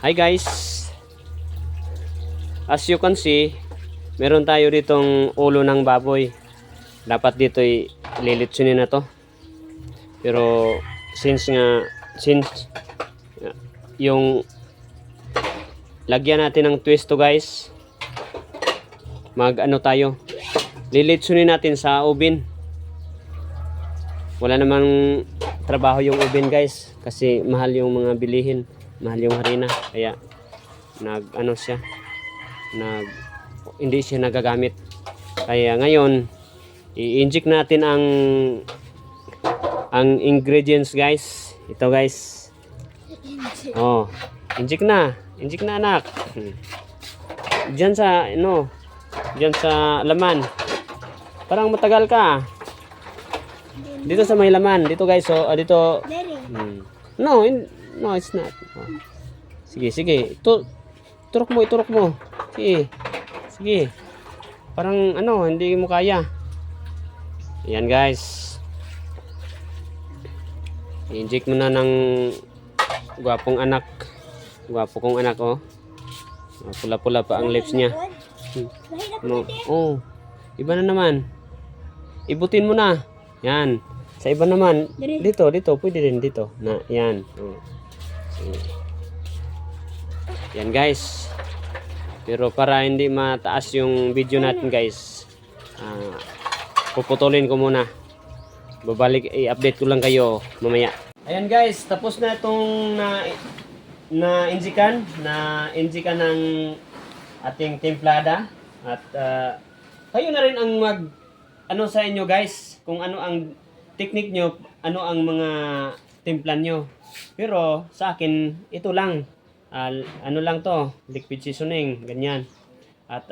Hi guys, as you can see, meron tayo ditong ulo ng baboy. Dapat dito lilitsunin na to. Pero since yung lagyan natin ng twist to guys, mag ano tayo, lilitsunin natin sa oven. Wala namang trabaho yung oven guys, kasi mahal yung mga bilihin, mahal yung harina, kaya hindi siya nagagamit. Kaya ngayon i-inject natin ang ingredients guys. Ito guys, oh, inject na anak. Diyan sa diyan sa laman, parang matagal ka dito sa may laman dito guys. So dito, no, it's not. Oh. Sige, turok mo. Sige, parang hindi mo kaya. Ayan guys, i-inject mo na ng gwapo kong anak, oh. Pula-pula pa ang lips niya. Oh, iba na naman, ibutin mo na. Yan, sa iba naman dito pwede din dito na yan. Oh. Yan guys, pero para hindi mataas yung video natin guys, puputulin ko muna. Babalik, i-update ko lang kayo mamaya. Ayan guys, tapos na itong na-injikan ng ating templada. At kayo na rin ang sa inyo guys, kung ano ang technique nyo, ano ang mga timplan nyo. Pero sa akin, ito lang. Lang to, liquid seasoning, ganyan. At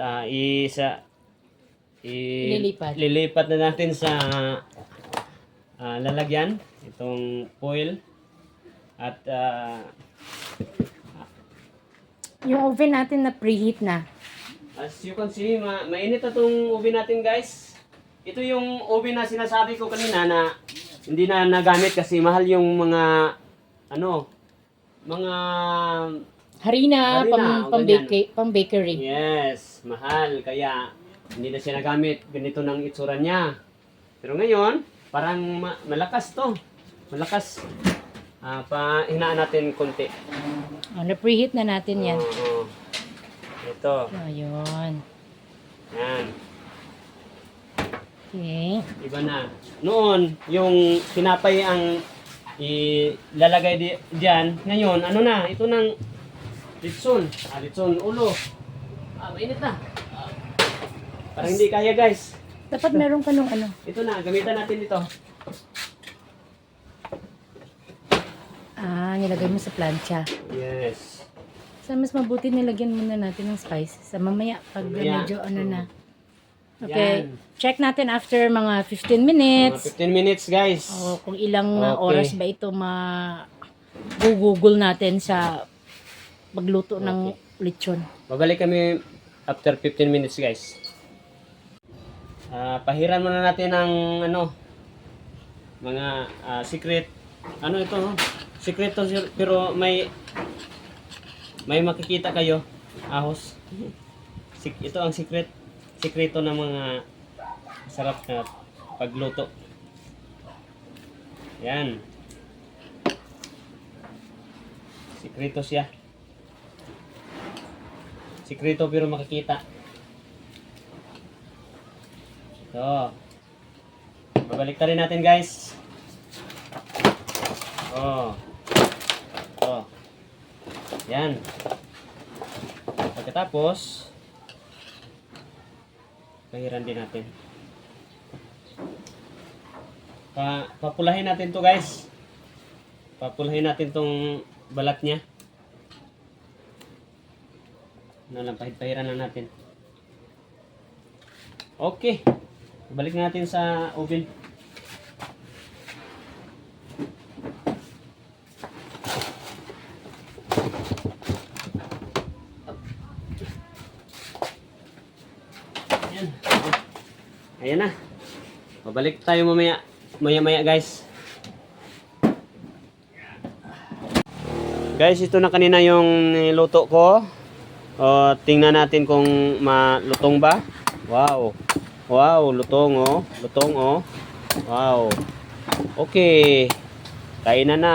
lilipat na natin sa lalagyan, itong foil. At yung oven natin na preheat na. as you can see, mainit na itong oven natin guys. Ito yung oven na sinasabi ko kanina na hindi na nagamit kasi mahal yung mga mga Harina, pang bakery. Yes, mahal, kaya hindi na siya nagamit. Ganito ng itsura niya. Pero ngayon, parang malakas to. Malakas. Pahinaan natin konti. Na-preheat na natin yan. Ito. Ayun. Yan. Okay. Iba na. Noon, yung tinapay ang ilalagay diyan. Ngayon, ito ng litson. Litson ulo. Mainit na. Parang hindi kaya guys. Dapat meron ka nung Ito na, gamitan natin dito. Nilagay mo sa plancha. Yes. So, mas mabuti nilagyan muna natin ng spices. Sa mamaya, pag medyo na. Okay. Yan. Check natin after mga 15 minutes. Mga 15 minutes guys. O kung ilang Okay. oras ba ito Google natin sa pagluto ng lechon. Babalik kami after 15 minutes guys. Pahiran muna natin ng mga secret. Ito? Secret to, pero may makikita kayo. Ahos. Ito ang secret. Sekreto ng mga sarap na pagluto. Yan. Sekreto siya. Sekreto pero makikita. So, babalik rin natin guys. Yan. Pagkatapos, pahiran din natin. Papulahin natin to guys. Papulahin natin tong balat niya. Pahiran na natin. Okay. Balik natin sa oven. Ayan na. Babalik tayo maya guys. Guys, ito na kanina yung niluto ko. O, tingnan natin kung malutong ba. Wow. Wow, lutong oh. Lutong oh. Wow. Okay. Kainan na.